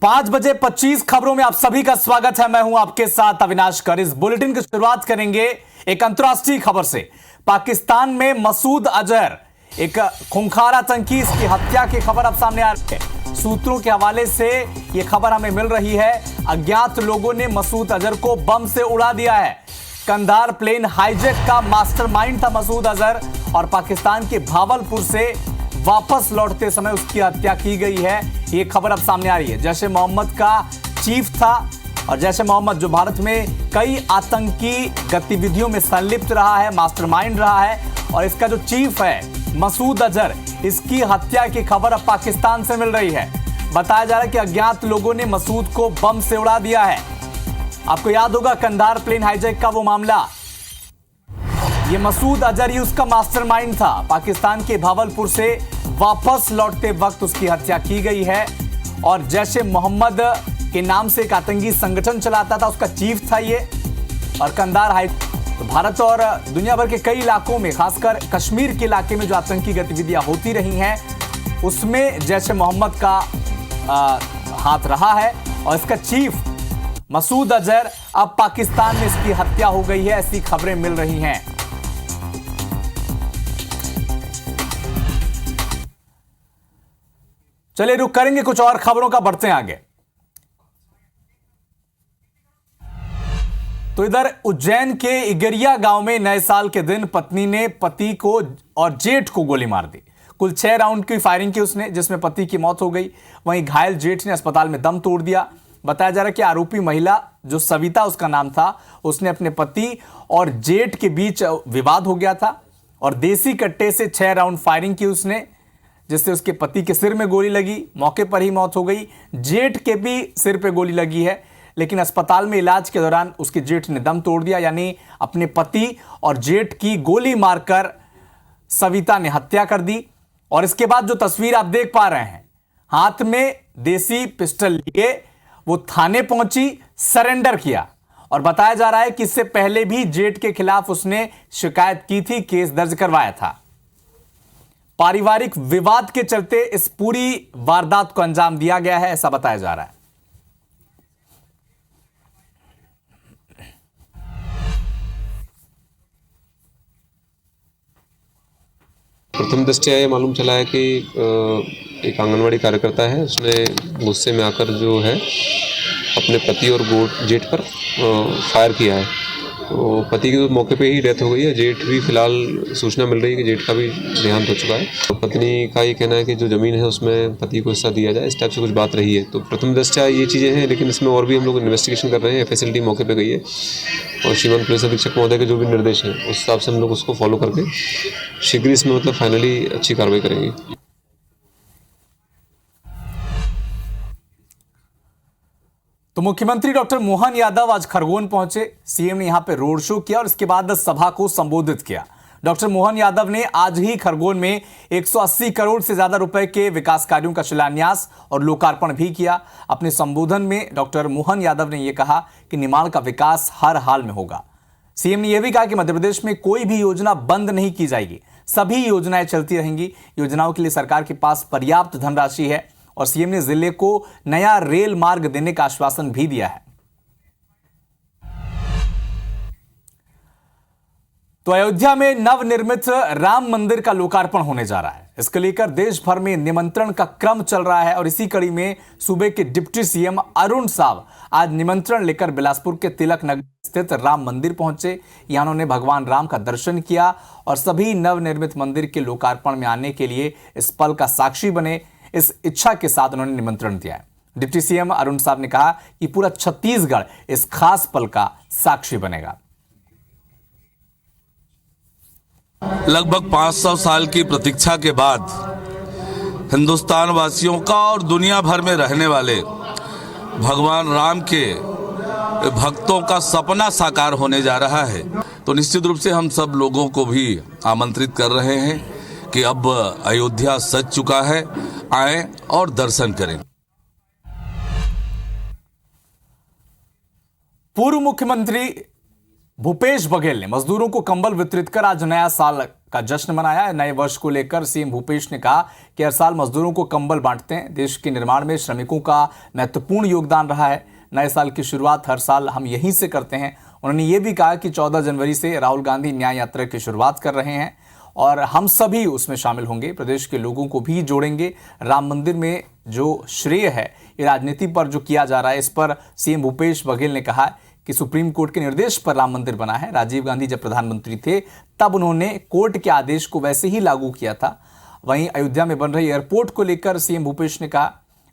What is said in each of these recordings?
5:25 खबरों में आप सभी का स्वागत है। मैं हूं आपके साथ अविनाश कर। इस बुलेटिन की शुरुआत करेंगे एक अंतर्राष्ट्रीय खबर से। पाकिस्तान में मसूद अजहर, एक खूंखार आतंकी, इसकी हत्या की खबर अब सामने आ रही है। सूत्रों के हवाले से यह खबर हमें मिल रही है, अज्ञात लोगों ने मसूद अजहर को बम से उड़ा दिया है। कंधार प्लेन हाईजैक का मास्टरमाइंड था मसूद अजहर और पाकिस्तान के भावलपुर से वापस लौटते समय उसकी हत्या की गई है। ये खबर अब सामने आ रही है। जैश ए मोहम्मद का चीफ था और जैश ए मोहम्मद जो भारत में कई आतंकी गतिविधियों में संलिप्त रहा है, मास्टरमाइंड रहा है, और इसका जो चीफ है मसूद अजहर, इसकी हत्या की खबर अब पाकिस्तान से मिल रही है। बताया जा रहा है कि अज्ञात लोगों ने मसूद को बम से उड़ा दिया है। आपको याद होगा कंधार प्लेन हाईजैक का वो मामला। ये मसूद अजहर ही उसका मास्टरमाइंड था। पाकिस्तान के भावलपुर से वापस लौटते वक्त उसकी हत्या की गई है और जैश ए मोहम्मद के नाम से एक आतंकी संगठन चलाता था, उसका चीफ था ये। और कंधार हाई तो भारत और दुनिया भर के कई इलाकों में, खासकर कश्मीर के इलाके में जो आतंकी गतिविधियां होती रही हैं, उसमें जैश ए मोहम्मद का हाथ रहा है। और इसका चीफ मसूद अजहर, अब पाकिस्तान में इसकी हत्या हो गई है, ऐसी खबरें मिल रही हैं। चलिए रुक करेंगे कुछ और खबरों का, बढ़ते हैं आगे। तो इधर उज्जैन के इगरिया गांव में नए साल के दिन पत्नी ने पति को और जेठ को गोली मार दी। कुल 6 राउंड की फायरिंग की उसने, जिसमें पति की मौत हो गई। वहीं घायल जेठ ने अस्पताल में दम तोड़ दिया। बताया जा रहा है कि आरोपी महिला, जो सविता उसका नाम था, उसने अपने पति और जेठ के बीच विवाद हो गया था और देसी कट्टे से 6 राउंड फायरिंग की उसने, जिससे उसके पति के सिर में गोली लगी, मौके पर ही मौत हो गई। जेठ के भी सिर पे गोली लगी है, लेकिन अस्पताल में इलाज के दौरान उसके जेठ ने दम तोड़ दिया। यानी अपने पति और जेठ की गोली मारकर सविता ने हत्या कर दी। और इसके बाद जो तस्वीर आप देख पा रहे हैं, हाथ में देसी पिस्टल लिए वो थाने पहुंची, सरेंडर किया। और बताया जा रहा है कि इससे पहले भी जेठ के खिलाफ उसने शिकायत की थी, केस दर्ज करवाया था। पारिवारिक विवाद के चलते इस पूरी वारदात को अंजाम दिया गया है, ऐसा बताया जा रहा है। प्रथम दृष्टया ये मालूम चला है कि एक आंगनवाड़ी कार्यकर्ता है, उसने गुस्से में आकर जो है अपने पति और जेठ पर फायर किया है। तो पति की तो मौके पे ही डेथ हो गई है। जेठ भी फिलहाल सूचना मिल रही है कि जेठ का भी देहांत हो चुका है। तो पत्नी का ये कहना है कि जो ज़मीन है उसमें पति को हिस्सा दिया जाए, इस टाइप से कुछ बात रही है। तो प्रथम दृष्टया ये चीज़ें हैं, लेकिन इसमें और भी हम लोग इन्वेस्टिगेशन कर रहे हैं। फैसिलिटी मौके पर गई है और श्रीमान पुलिस अधीक्षक महोदय के जो भी निर्देश हैं उस हिसाब से हम लोग उसको फॉलो करके शीघ्र इसमें मतलब फाइनली अच्छी कार्रवाई करेंगे। तो मुख्यमंत्री डॉक्टर मोहन यादव आज खरगोन पहुंचे। सीएम ने यहां पे रोड शो किया और इसके बाद सभा को संबोधित किया। डॉक्टर मोहन यादव ने आज ही खरगोन में 180 करोड़ से ज्यादा रुपए के विकास कार्यों का शिलान्यास और लोकार्पण भी किया। अपने संबोधन में डॉक्टर मोहन यादव ने यह कहा कि निमाड़ का विकास हर हाल में होगा। सीएम ने यह भी कहा कि मध्य प्रदेश में कोई भी योजना बंद नहीं की जाएगी, सभी योजनाएं चलती रहेंगी। योजनाओं के लिए सरकार के पास पर्याप्त धनराशि है और सीएम ने जिले को नया रेल मार्ग देने का आश्वासन भी दिया है। तो अयोध्या में नवनिर्मित राम मंदिर का लोकार्पण होने जा रहा है। इसके लेकर देश भर में निमंत्रण का क्रम चल रहा है और इसी कड़ी में सूबे के डिप्टी सीएम अरुण साव आज निमंत्रण लेकर बिलासपुर के तिलक नगर स्थित राम मंदिर पहुंचे। यहां उन्होंने भगवान राम का दर्शन किया और सभी नवनिर्मित मंदिर के लोकार्पण में आने के लिए इस पल का साक्षी बने, इस इच्छा के साथ उन्होंने निमंत्रण दिया है। डिप्टी सीएम अरुण साहब ने कहा कि पूरा छत्तीसगढ़ इस खास पल का साक्षी बनेगा। लगभग 500 साल की प्रतीक्षा के बाद हिंदुस्तान वासियों का और दुनिया भर में रहने वाले भगवान राम के भक्तों का सपना साकार होने जा रहा है। तो निश्चित रूप से हम सब लोगों को भी आमंत्रित कर रहे हैं कि अब अयोध्या सज चुका है, आए और दर्शन करें। पूर्व मुख्यमंत्री भूपेश बघेल ने मजदूरों को कंबल वितरित कर आज नया साल का जश्न मनाया है। नए वर्ष को लेकर सीएम भूपेश ने कहा कि हर साल मजदूरों को कंबल बांटते हैं। देश के निर्माण में श्रमिकों का महत्वपूर्ण योगदान रहा है। नए साल की शुरुआत हर साल हम यहीं से करते हैं। उन्होंने ये भी कहा कि 14 जनवरी से राहुल गांधी न्याय यात्रा की शुरुआत कर रहे हैं और हम सभी उसमें शामिल होंगे। प्रदेश के लोगों को भी जोड़ेंगे। राम मंदिर में जो श्रेय है ये राजनीति पर जो किया जा रहा है, इस पर सीएम भूपेश बघेल ने कहा कि सुप्रीम कोर्ट के निर्देश पर राम मंदिर बना है। राजीव गांधी जब प्रधानमंत्री थे तब उन्होंने कोर्ट के आदेश को वैसे ही लागू किया था। वहीं अयोध्या में बन रही एयरपोर्ट को लेकर सीएम भूपेश ने कहा,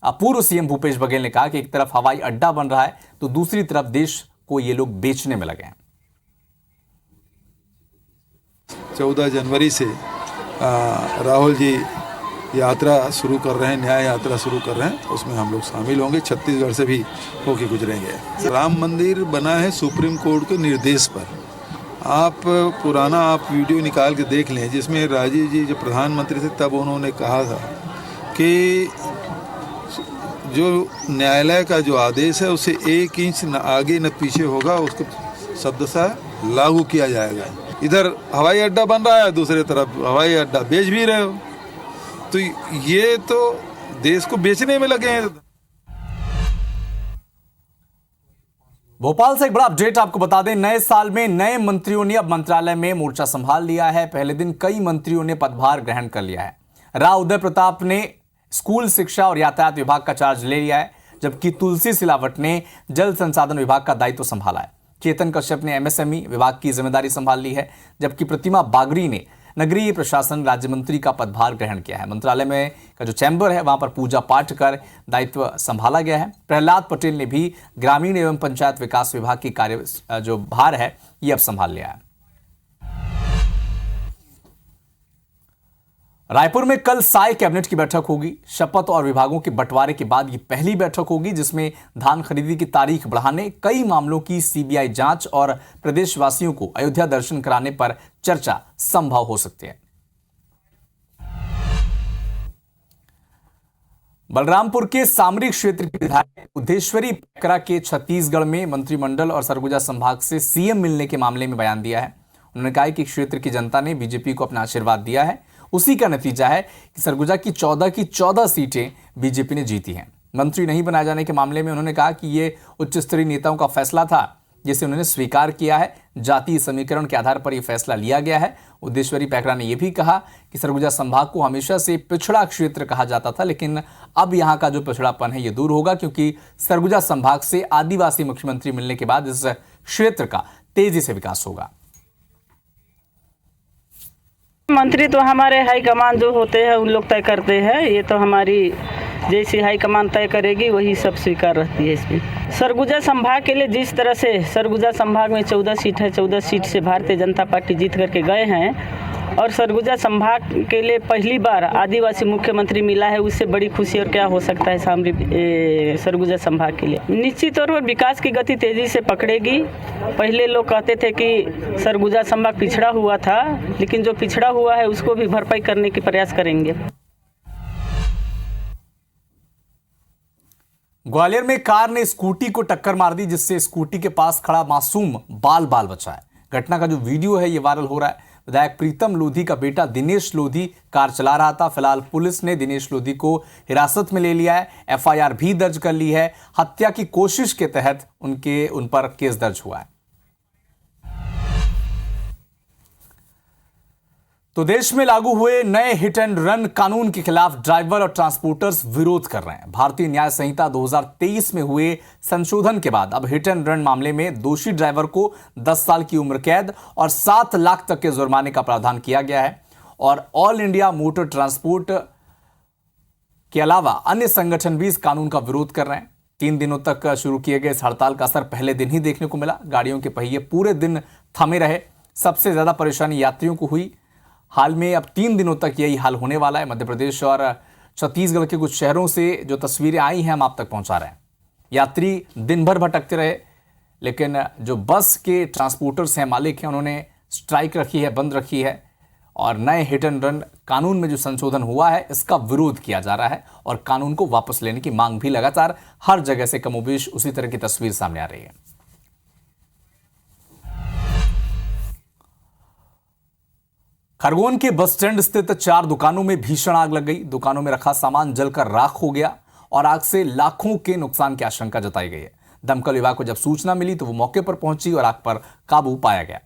पूर्व सीएम भूपेश बघेल ने कहा कि एक तरफ हवाई अड्डा बन रहा है तो दूसरी तरफ देश को ये लोग बेचने में लगे हैं। 14 जनवरी से राहुल जी यात्रा शुरू कर रहे हैं, न्याय यात्रा शुरू कर रहे हैं, उसमें हम लोग शामिल होंगे। छत्तीसगढ़ से भी होके गुजरेंगे। राम मंदिर बना है सुप्रीम कोर्ट के निर्देश पर। आप पुराना वीडियो निकाल के देख लें, जिसमें राजीव जी जब प्रधानमंत्री थे तब उन्होंने कहा था कि जो न्यायालय का जो आदेश है उसे 1 इंच न आगे न पीछे होगा, उसको शब्दशः लागू किया जाएगा। इधर हवाई अड्डा बन रहा है, दूसरी तरफ हवाई अड्डा बेच भी रहे हो, तो ये तो देश को बेचने में लगे हैं। भोपाल से एक बड़ा अपडेट आपको बता दें। नए साल में नए मंत्रियों ने अब मंत्रालय में मोर्चा संभाल लिया है। पहले दिन कई मंत्रियों ने पदभार ग्रहण कर लिया है। राव उदय प्रताप ने स्कूल शिक्षा और यातायात विभाग का चार्ज ले लिया है, जबकि तुलसी सिलावट ने जल संसाधन विभाग का दायित्व संभाला है। चेतन कश्यप ने एमएसएमई विभाग की जिम्मेदारी संभाल ली है, जबकि प्रतिमा बागरी ने नगरीय प्रशासन राज्य मंत्री का पदभार ग्रहण किया है। मंत्रालय में का जो चैम्बर है वहां पर पूजा पाठ कर दायित्व संभाला गया है। प्रहलाद पटेल ने भी ग्रामीण एवं पंचायत विकास विभाग की कार्य जो भार है ये अब संभाल लिया है। रायपुर में कल साय कैबिनेट की बैठक होगी। शपथ और विभागों के बंटवारे के बाद ये पहली बैठक होगी जिसमें धान खरीदी की तारीख बढ़ाने, कई मामलों की सीबीआई जांच और प्रदेशवासियों को अयोध्या दर्शन कराने पर चर्चा संभव हो सकती है। बलरामपुर के सामरिक क्षेत्र के विधायक उद्धेश्वरी पैकरा के छत्तीसगढ़ में मंत्रिमंडल और सरगुजा संभाग से सीएम मिलने के मामले में बयान दिया है। उन्होंने कहा कि क्षेत्र की जनता ने बीजेपी को अपना आशीर्वाद दिया है, उसी का नतीजा है कि सरगुजा की 14 सीटें बीजेपी ने जीती हैं। मंत्री नहीं बनाए जाने के मामले में उन्होंने कहा कि यह उच्च स्तरीय नेताओं का फैसला था, जिसे उन्होंने स्वीकार किया है। जातीय समीकरण के आधार पर यह फैसला लिया गया है। उद्धेश्वरी पैकरा ने यह भी कहा कि सरगुजा संभाग को हमेशा से पिछड़ा क्षेत्र कहा जाता था, लेकिन अब यहां का जो पिछड़ापन है यह दूर होगा, क्योंकि सरगुजा संभाग से आदिवासी मुख्यमंत्री मिलने के बाद इस क्षेत्र का तेजी से विकास होगा। मंत्री तो हमारे हाईकमान जो होते हैं उन लोग तय करते हैं। ये तो हमारी जैसी हाईकमान तय करेगी वही सब स्वीकार रहती है। इसमें सरगुजा संभाग के लिए जिस तरह से सरगुजा संभाग में 14 सीट है, 14 सीट से भारतीय जनता पार्टी जीत करके गए हैं और सरगुजा संभाग के लिए पहली बार आदिवासी मुख्यमंत्री मिला है, उससे बड़ी खुशी और क्या हो सकता है सरगुजा संभाग के लिए। निश्चित तौर पर विकास की गति तेजी से पकड़ेगी। पहले लोग कहते थे कि सरगुजा संभाग पिछड़ा हुआ था, लेकिन जो पिछड़ा हुआ है उसको भी भरपाई करने की प्रयास करेंगे। ग्वालियर में कार ने स्कूटी को टक्कर मार दी, जिससे स्कूटी के पास खड़ा मासूम बाल बाल बचा है। घटना का जो वीडियो है ये वायरल हो रहा है। विधायक प्रीतम लोधी का बेटा दिनेश लोधी कार चला रहा था। फिलहाल पुलिस ने दिनेश लोधी को हिरासत में ले लिया है। एफआईआर भी दर्ज कर ली है। हत्या की कोशिश के तहत उन पर केस दर्ज हुआ है। तो देश में लागू हुए नए हिट एंड रन कानून के खिलाफ ड्राइवर और ट्रांसपोर्टर्स विरोध कर रहे हैं। भारतीय न्याय संहिता 2023 में हुए संशोधन के बाद अब हिट एंड रन मामले में दोषी ड्राइवर को 10 साल की उम्र कैद और 7 लाख तक के जुर्माने का प्रावधान किया गया है। और ऑल इंडिया मोटर ट्रांसपोर्ट के अलावा अन्य संगठन भी इस कानून का विरोध कर रहे हैं। 3 दिनों तक शुरू किए गए इस हड़ताल का असर पहले दिन ही देखने को मिला। गाड़ियों के पहिए पूरे दिन थमे रहे। सबसे ज्यादा परेशानी यात्रियों को हुई। हाल में अब 3 दिनों तक यही हाल होने वाला है। मध्य प्रदेश और छत्तीसगढ़ के कुछ शहरों से जो तस्वीरें आई हैं हम आप तक पहुंचा रहे हैं। यात्री दिन भर भटकते रहे, लेकिन जो बस के ट्रांसपोर्टर्स हैं, मालिक हैं, उन्होंने स्ट्राइक रखी है, बंद रखी है। और नए हिट एंड रन कानून में जो संशोधन हुआ है इसका विरोध किया जा रहा है और कानून को वापस लेने की मांग भी लगातार हर जगह से कमोबेश उसी तरह की तस्वीर सामने आ रही है। खरगोन के बस स्टैंड स्थित 4 दुकानों में भीषण आग लग गई। दुकानों में रखा सामान जलकर राख हो गया और आग से लाखों के नुकसान की आशंका जताई गई है। दमकल विभाग को जब सूचना मिली तो वो मौके पर पहुंची और आग पर काबू पाया गया।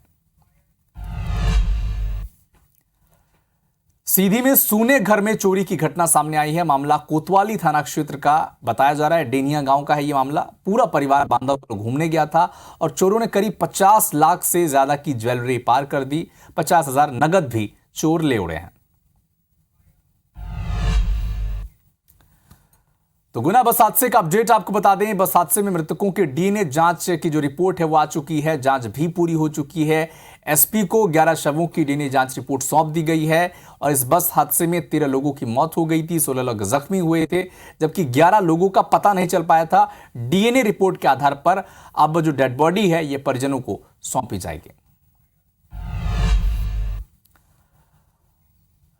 सीधी में सूने घर में चोरी की घटना सामने आई है। मामला कोतवाली थाना क्षेत्र का बताया जा रहा है। डेनिया गांव का है ये मामला। पूरा परिवार बांधवपुर घूमने गया था और चोरों ने करीब 50 लाख से ज्यादा की ज्वेलरी पार कर दी। 50,000 नगद भी चोर ले उड़े हैं। तो गुना बस हादसे का अपडेट आपको बता दें। बस हादसे में मृतकों के डीएनए जांच की जो रिपोर्ट है वो आ चुकी है। जांच भी पूरी हो चुकी है। एसपी को 11 शवों की डीएनए जांच रिपोर्ट सौंप दी गई है और इस बस हादसे में 13 लोगों की मौत हो गई थी, 16 लोग जख्मी हुए थे, जबकि 11 लोगों का पता नहीं चल पाया था। डीएनए रिपोर्ट के आधार पर अब जो डेड बॉडी है ये परिजनों को सौंपी जाएगी।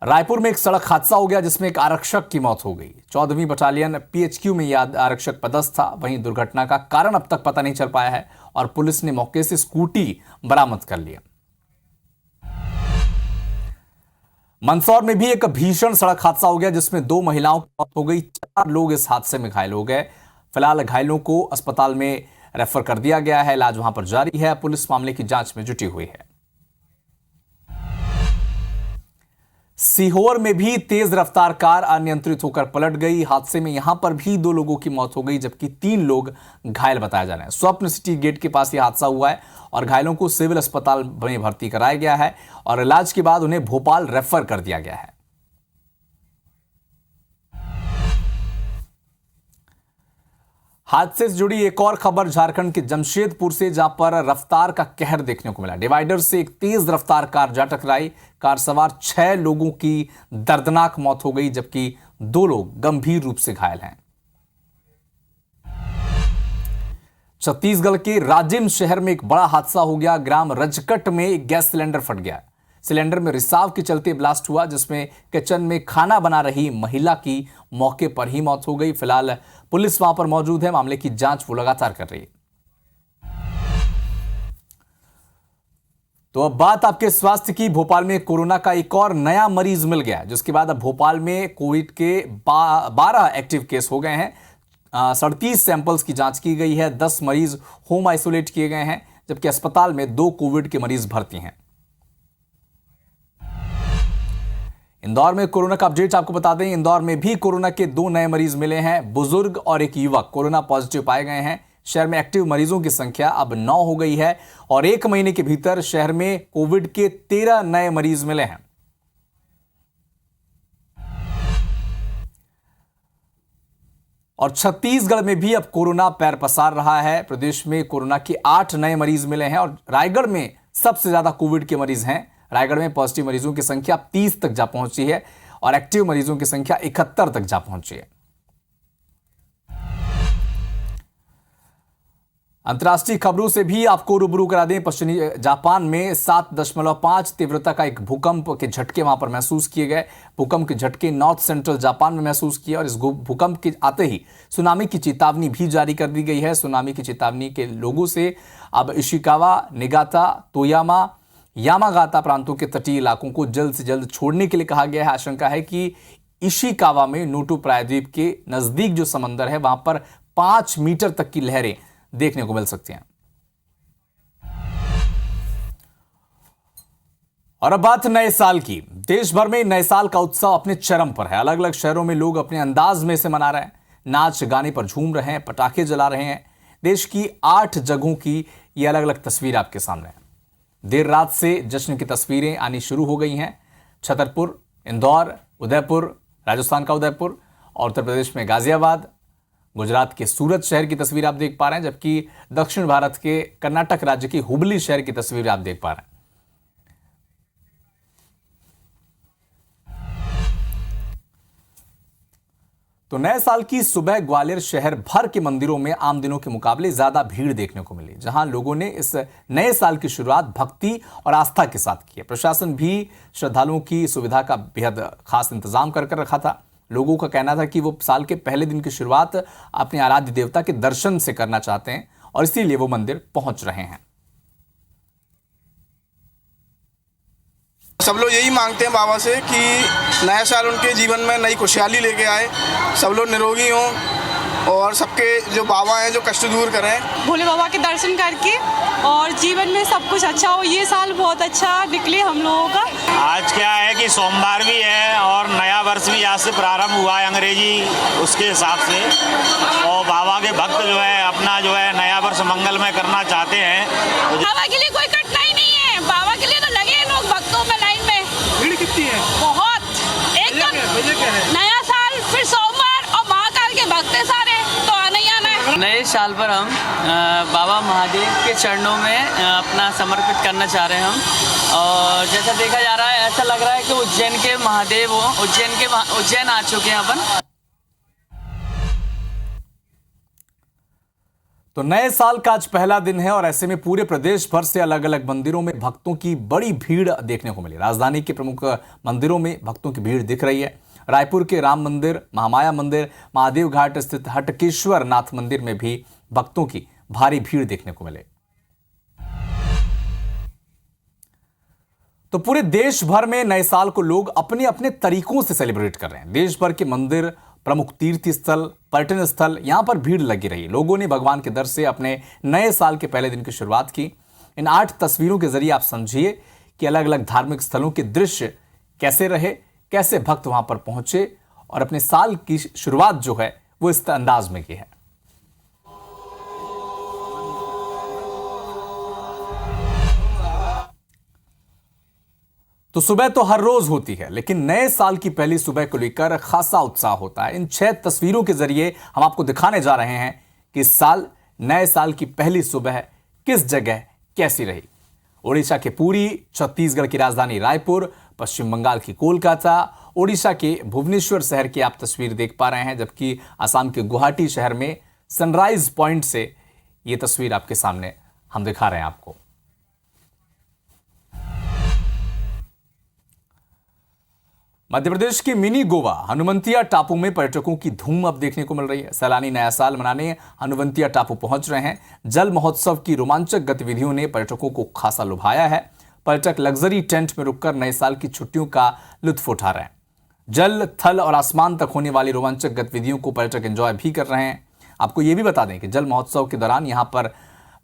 रायपुर में एक सड़क हादसा हो गया जिसमें एक आरक्षक की मौत हो गई। 14वीं बटालियन पीएचक्यू में यह आरक्षक पदस्थ था। वहीं दुर्घटना का कारण अब तक पता नहीं चल पाया है और पुलिस ने मौके से स्कूटी बरामद कर लिया। मंदसौर में भी एक भीषण सड़क हादसा हो गया जिसमें 2 महिलाओं की मौत हो गई। 4 लोग इस हादसे में घायल हो गए। फिलहाल घायलों को अस्पताल में रेफर कर दिया गया है। इलाज वहां पर जारी है। पुलिस मामले की जांच में जुटी हुई है। सीहोर में भी तेज रफ्तार कार अनियंत्रित होकर पलट गई। हादसे में यहां पर भी 2 लोगों की मौत हो गई जबकि 3 लोग घायल बताए जा रहे हैं। स्वप्न सिटी गेट के पास यह हादसा हुआ है और घायलों को सिविल अस्पताल में भर्ती कराया गया है और इलाज के बाद उन्हें भोपाल रेफर कर दिया गया है। हादसे से जुड़ी एक और खबर झारखंड के जमशेदपुर से, जहां पर रफ्तार का कहर देखने को मिला। डिवाइडर से एक तेज रफ्तार कार जा टकराई। कार सवार 6 लोगों की दर्दनाक मौत हो गई जबकि 2 लोग गंभीर रूप से घायल हैं। छत्तीसगढ़ के राजिम शहर में एक बड़ा हादसा हो गया। ग्राम रजकट में एक गैस सिलेंडर फट गया। सिलेंडर में रिसाव के चलते ब्लास्ट हुआ जिसमें किचन में खाना बना रही महिला की मौके पर ही मौत हो गई। फिलहाल पुलिस वहां पर मौजूद है। मामले की जांच वो लगातार कर रही है। तो अब बात आपके स्वास्थ्य की। भोपाल में कोरोना का एक और नया मरीज मिल गया जिसके बाद अब भोपाल में कोविड के 12 एक्टिव केस हो गए हैं। 37 सैंपल्स की जांच की गई है। 10 मरीज होम आइसोलेट किए गए हैं जबकि अस्पताल में 2 कोविड के मरीज भर्ती हैं। इंदौर में कोरोना का अपडेट आपको बता दें। इंदौर में भी कोरोना के 2 नए मरीज मिले हैं। बुजुर्ग और एक युवक कोरोना पॉजिटिव पाए गए हैं। शहर में एक्टिव मरीजों की संख्या अब 9 हो गई है और 1 महीने के भीतर शहर में कोविड के 13 नए मरीज मिले हैं। और छत्तीसगढ़ में भी अब कोरोना पैर पसार रहा है। प्रदेश में कोरोना के 8 नए मरीज मिले हैं और रायगढ़ में सबसे ज्यादा कोविड के मरीज हैं। रायगढ़ में पॉजिटिव मरीजों की संख्या 30 तक जा पहुंची है और एक्टिव मरीजों की संख्या 71 तक जा पहुंची है। अंतर्राष्ट्रीय खबरों से भी आपको रूबरू करा दें। पश्चिमी जापान में 7.5 तीव्रता का एक भूकंप के झटके वहां पर महसूस किए गए। भूकंप के झटके नॉर्थ सेंट्रल जापान में महसूस किए और इस भूकंप के आते ही सुनामी की चेतावनी भी जारी कर दी गई है। सुनामी की चेतावनी के लोगों से अब इशिकावा, निगाता, तोयामा, यामागाता प्रांतों के तटीय इलाकों को जल्द से जल्द छोड़ने के लिए कहा गया है। आशंका है कि इशिकावा में नोटो प्रायद्वीप के नजदीक जो समंदर है वहां पर 5 मीटर तक की लहरें देखने को मिल सकती हैं। और अब बात नए साल की। देश भर में नए साल का उत्सव अपने चरम पर है। अलग अलग शहरों में लोग अपने अंदाज में इसे मना रहे हैं। नाच गाने पर झूम रहे हैं, पटाखे जला रहे हैं। देश की 8 जगहों की ये अलग अलग तस्वीर आपके सामने है। देर रात से जश्न की तस्वीरें आनी शुरू हो गई हैं। छतरपुर, इंदौर, उदयपुर, राजस्थान का उदयपुर और उत्तर प्रदेश में गाजियाबाद, गुजरात के सूरत शहर की तस्वीर आप देख पा रहे हैं, जबकि दक्षिण भारत के कर्नाटक राज्य की हुबली शहर की तस्वीर आप देख पा रहे हैं। तो नए साल की सुबह ग्वालियर शहर भर के मंदिरों में आम दिनों के मुकाबले ज्यादा भीड़ देखने को मिली, जहां लोगों ने इस नए साल की शुरुआत भक्ति और आस्था के साथ की है। प्रशासन भी श्रद्धालुओं की सुविधा का बेहद खास इंतजाम कर रखा था। लोगों का कहना था कि वो साल के पहले दिन की शुरुआत अपने आराध्य देवता के दर्शन से करना चाहते हैं और इसीलिए वो मंदिर पहुंच रहे हैं। सब लोग यही मांगते हैं बाबा से कि नया साल उनके जीवन में नई खुशहाली लेके आए, सब लोग निरोगी हों और सबके जो बाबा हैं जो कष्ट दूर करें। भोले बाबा के दर्शन करके और जीवन में सब कुछ अच्छा हो। ये साल बहुत अच्छा निकले हम लोगों का। आज क्या है कि सोमवार भी है और नया वर्ष भी आज से प्रारंभ हुआ है अंग्रेजी उसके हिसाब से, और बाबा के भक्त जो है अपना जो है नया वर्ष मंगलमय करना चाहते हैं। बाबा के लिए कोई कठिनाई नहीं है, बाबा के लिए तो लगे हैं लोग भक्तों में लाइन में। भीड़ कितनी है? बहुत एकदम नया साल फिर सोमवार और महाकाल के भक्त हैं सारे, तो आना ही आना है। नए साल पर हम बाबा महादेव के चरणों में अपना समर्पित करना चाह रहे हैं हम। और जैसा देखा जा रहा है ऐसा लग रहा है कि उज्जैन के महादेव हो, उज्जैन आ चुके हैं अपन। तो नए साल का आज पहला दिन है और ऐसे में पूरे प्रदेश भर से अलग अलग मंदिरों में भक्तों की बड़ी भीड़ देखने को मिली। राजधानी के प्रमुख मंदिरों में भक्तों की भीड़ दिख रही है। रायपुर के राम मंदिर, महामाया मंदिर, महादेव घाट स्थित हटकेश्वर नाथ मंदिर में भी भक्तों की भारी भीड़ देखने को मिले। तो पूरे देश भर में नए साल को लोग अपने अपने तरीकों से सेलिब्रेट कर रहे हैं। देश भर के मंदिर, प्रमुख तीर्थ स्थल, पर्यटन स्थल, यहां पर भीड़ लगी रही। लोगों ने भगवान के दर से अपने नए साल के पहले दिन की शुरुआत की। इन 8 तस्वीरों के जरिए आप समझिए कि अलग अलग धार्मिक स्थलों के दृश्य कैसे रहे, कैसे भक्त वहां पर पहुंचे और अपने साल की शुरुआत जो है वो इस अंदाज में की है। तो सुबह तो हर रोज होती है, लेकिन नए साल की पहली सुबह को लेकर खासा उत्साह होता है। इन 6 तस्वीरों के जरिए हम आपको दिखाने जा रहे हैं कि इस साल नए साल की पहली सुबह किस जगह कैसी रही। ओडिशा के पुरी, छत्तीसगढ़ की राजधानी रायपुर, पश्चिम बंगाल की कोलकाता, ओडिशा के भुवनेश्वर शहर की आप तस्वीर देख पा रहे हैं, जबकि असम के गुवाहाटी शहर में सनराइज पॉइंट से यह तस्वीर आपके सामने हम दिखा रहे हैं आपको। मध्य प्रदेश के मिनी गोवा हनुमंतिया टापू में पर्यटकों की धूम अब देखने को मिल रही है। सैलानी नया साल मनाने हनुमंतिया टापू पहुंच रहे हैं। जल महोत्सव की रोमांचक गतिविधियों ने पर्यटकों को खासा लुभाया है। पर्यटक लग्जरी टेंट में रुककर नए साल की छुट्टियों का लुत्फ उठा रहे हैं। जल, थल और आसमान तक होने वाली रोमांचक गतिविधियों को पर्यटक एंजॉय भी कर रहे हैं। आपको यह भी बता दें कि जल महोत्सव के दौरान यहां पर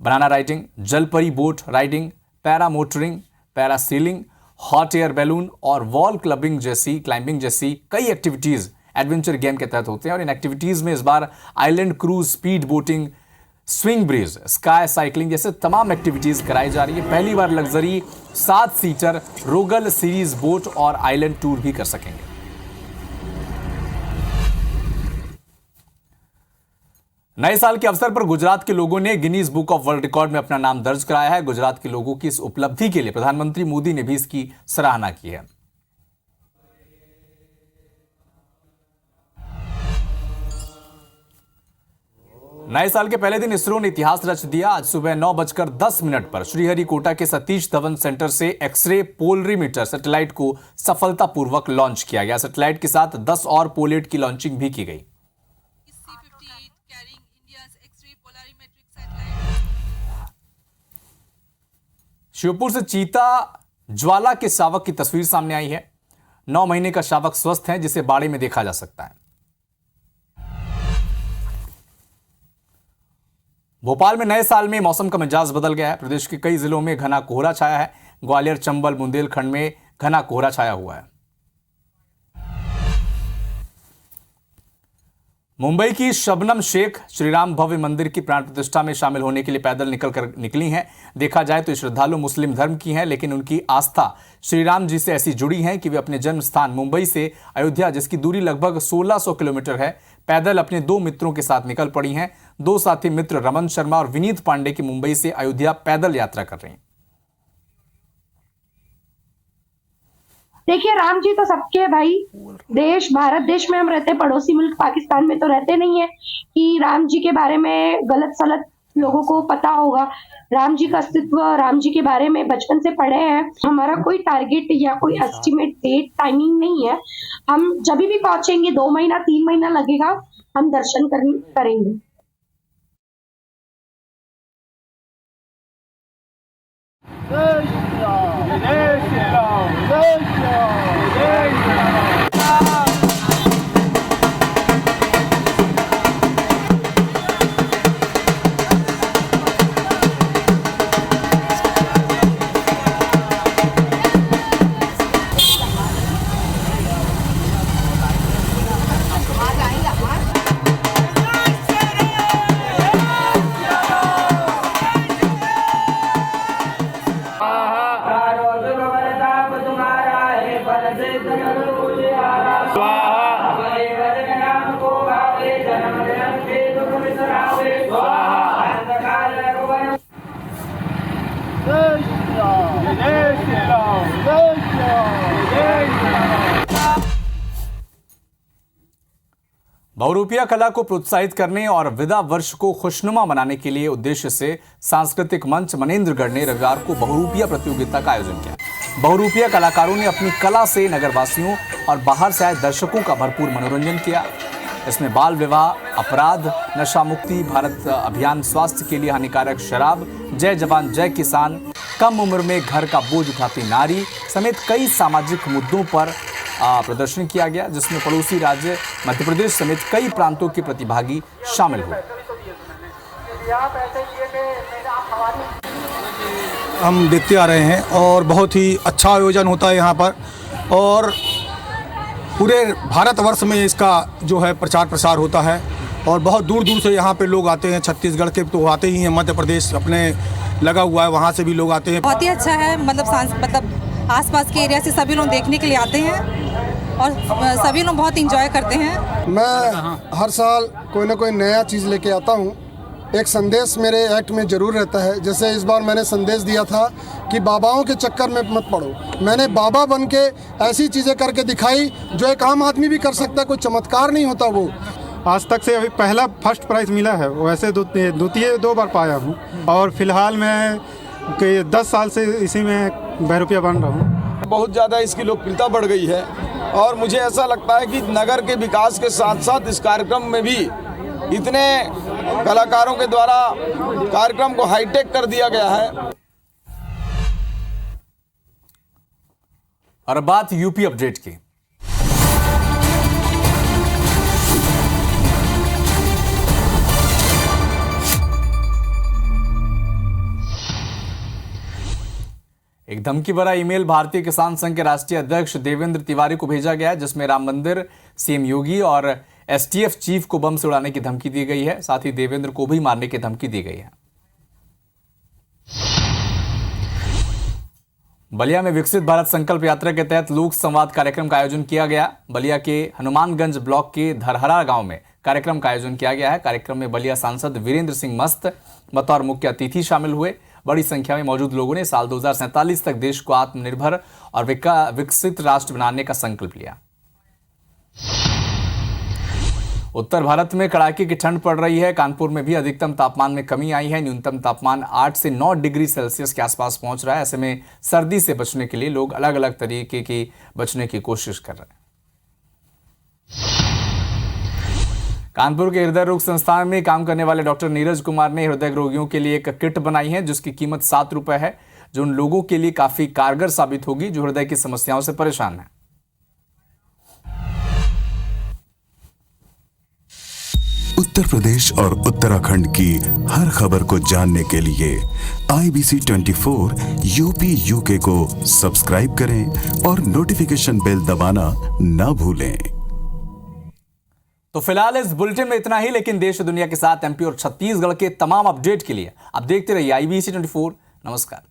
बनाना राइडिंग, जलपरी boat riding, para motoring, parasailing, hot air balloon और वॉल क्लाइंबिंग जैसी कई एक्टिविटीज एडवेंचर गेम के तहत होते हैं। और इन एक्टिविटीज में इस बार island cruise, speed boating, swing bridge, sky cycling जैसे तमाम एक्टिविटीज कराई जा रही है। पहली बार लग्जरी 7 सीटर रोगल सीरीज बोट और आइलैंड टूर भी कर सकेंगे। नए साल के अवसर पर गुजरात के लोगों ने Guinness book of world record में अपना नाम दर्ज कराया है। गुजरात के लोगों की इस उपलब्धि के लिए प्रधानमंत्री मोदी ने भी इसकी सराहना की है। नए साल के पहले दिन इसरो ने इतिहास रच दिया। आज सुबह 9:10 पर श्रीहरिकोटा के सतीश धवन सेंटर से एक्सरे पोलरीमीटर सैटेलाइट को सफलतापूर्वक लॉन्च किया गया। सैटेलाइट के साथ 10 और पोलेट की लॉन्चिंग भी की गई। श्योपुर से चीता ज्वाला के शावक की तस्वीर सामने आई है। 9 महीने का शावक स्वस्थ है, जिसे बाड़े में देखा जा सकता है। भोपाल में नए साल में मौसम का मिजाज बदल गया है। प्रदेश के कई जिलों में घना कोहरा छाया है। ग्वालियर, चंबल, बुंदेलखंड में घना कोहरा छाया हुआ है। मुंबई की शबनम शेख श्रीराम भव्य मंदिर की प्राण प्रतिष्ठा में शामिल होने के लिए पैदल निकली हैं। देखा जाए तो श्रद्धालु मुस्लिम धर्म की हैं, लेकिन उनकी आस्था श्रीराम जी से ऐसी जुड़ी है कि वे अपने जन्म स्थान मुंबई से अयोध्या, जिसकी दूरी लगभग 1600 किलोमीटर है, पैदल अपने 2 मित्रों के साथ निकल पड़ी हैं। 2 साथी मित्र रमन शर्मा और विनीत पांडे की मुंबई से अयोध्या पैदल यात्रा कर रही हैं। देखिए, राम जी तो सबके भाई, देश भारत देश में हम रहते, पड़ोसी मुल्क पाकिस्तान में तो रहते नहीं है कि राम जी के बारे में गलत सलत लोगों को पता होगा। राम जी का अस्तित्व, राम जी के बारे में बचपन से पढ़े हैं। हमारा कोई टारगेट या कोई एस्टिमेट डेट टाइमिंग नहीं है। हम जब भी पहुंचेंगे, 2 महीना 3 महीना लगेगा, हम दर्शन करेंगे। जय श्री राम, जय श्री राम, जय बहुरूपिया कला को प्रोत्साहित करने और विदा वर्ष को खुशनुमा बनाने के लिए उद्देश्य से सांस्कृतिक मंच मनेंद्रगढ़ ने रविवार को बहुरूपिया प्रतियोगिता का आयोजन किया। बहुरूपिया कलाकारों ने अपनी कला से नगरवासियों और बाहर से आए दर्शकों का भरपूर मनोरंजन किया। इसमें बाल विवाह, अपराध, नशा मुक्ति, भारत अभियान, स्वास्थ्य के लिए हानिकारक शराब, जय जवान जय किसान, कम उम्र में घर का बोझ उठाती नारी समेत कई सामाजिक मुद्दों पर प्रदर्शन किया गया, जिसमें पड़ोसी राज्य मध्य प्रदेश समेत कई प्रांतों के प्रतिभागी शामिल हुए। हम देखते आ रहे हैं और बहुत ही अच्छा आयोजन होता है यहाँ पर, और पूरे भारतवर्ष में इसका जो है प्रचार प्रसार होता है और बहुत दूर दूर से यहाँ पे लोग आते हैं। छत्तीसगढ़ के तो आते ही हैं, मध्य प्रदेश अपने लगा हुआ है, वहाँ से भी लोग आते हैं। बहुत ही अच्छा है, मतलब आसपास के एरिया से सभी लोग देखने के लिए आते हैं और सभी लोग बहुत इंजॉय करते हैं। मैं हर साल कोई ना कोई नया चीज़ लेके आता हूँ। एक संदेश मेरे एक्ट में ज़रूर रहता है। जैसे इस बार मैंने संदेश दिया था कि बाबाओं के चक्कर में मत पड़ो। मैंने बाबा बन के ऐसी चीज़ें करके दिखाई जो एक आम आदमी भी कर सकता है, कोई चमत्कार नहीं होता वो। आज तक से अभी पहला फर्स्ट प्राइज़ मिला है, वैसे द्वितीय 2 बार पाया हूँ और फिलहाल मैं 10 साल से इसी में बहुरूपिया बन रहा हूँ। बहुत ज़्यादा इसकी लोकप्रियता बढ़ गई है और मुझे ऐसा लगता है कि नगर के विकास के साथ साथ इस कार्यक्रम में भी इतने कलाकारों के द्वारा कार्यक्रम को हाईटेक कर दिया गया है। और बात यूपी अपडेट की। एक धमकी भरा ईमेल भारतीय किसान संघ के राष्ट्रीय अध्यक्ष देवेंद्र तिवारी को भेजा गया है, जिसमें राम मंदिर, सीएम योगी और एसटीएफ चीफ को बम से उड़ाने की धमकी दी गई है। साथ ही देवेंद्र को भी मारने की धमकी दी गई है। बलिया में विकसित भारत संकल्प यात्रा के तहत लोक संवाद कार्यक्रम का आयोजन किया गया। बलिया के हनुमानगंज ब्लॉक के धरहरा गांव में कार्यक्रम का आयोजन किया गया है। कार्यक्रम में बलिया सांसद वीरेंद्र सिंह मस्त बतौर मुख्य अतिथि शामिल हुए। बड़ी संख्या में मौजूद लोगों ने साल 2047 तक देश को आत्मनिर्भर और विकसित राष्ट्र बनाने का संकल्प लिया। उत्तर भारत में कड़ाके की ठंड पड़ रही है। कानपुर में भी अधिकतम तापमान में कमी आई है। न्यूनतम तापमान 8 से 9 डिग्री सेल्सियस के आसपास पहुंच रहा है। ऐसे में सर्दी से बचने के लिए लोग अलग अलग तरीके की बचने की कोशिश कर रहे हैं। कानपुर के हृदय रोग संस्थान में काम करने वाले डॉक्टर नीरज कुमार ने हृदय रोगियों के लिए एक किट बनाई है, जिसकी कीमत 7 रुपए है, जो उन लोगों के लिए काफी कारगर साबित होगी जो हृदय की समस्याओं से परेशान हैं। उत्तर प्रदेश और उत्तराखंड की हर खबर को जानने के लिए IBC 24 यूपी UK को सब्सक्राइब करें और नोटिफिकेशन बेल दबाना ना भूलें। तो फिलहाल इस बुलेटिन में इतना ही, लेकिन देश दुनिया के साथ MP और छत्तीसगढ़ के तमाम अपडेट के लिए आप देखते रहिए IBC 24। नमस्कार।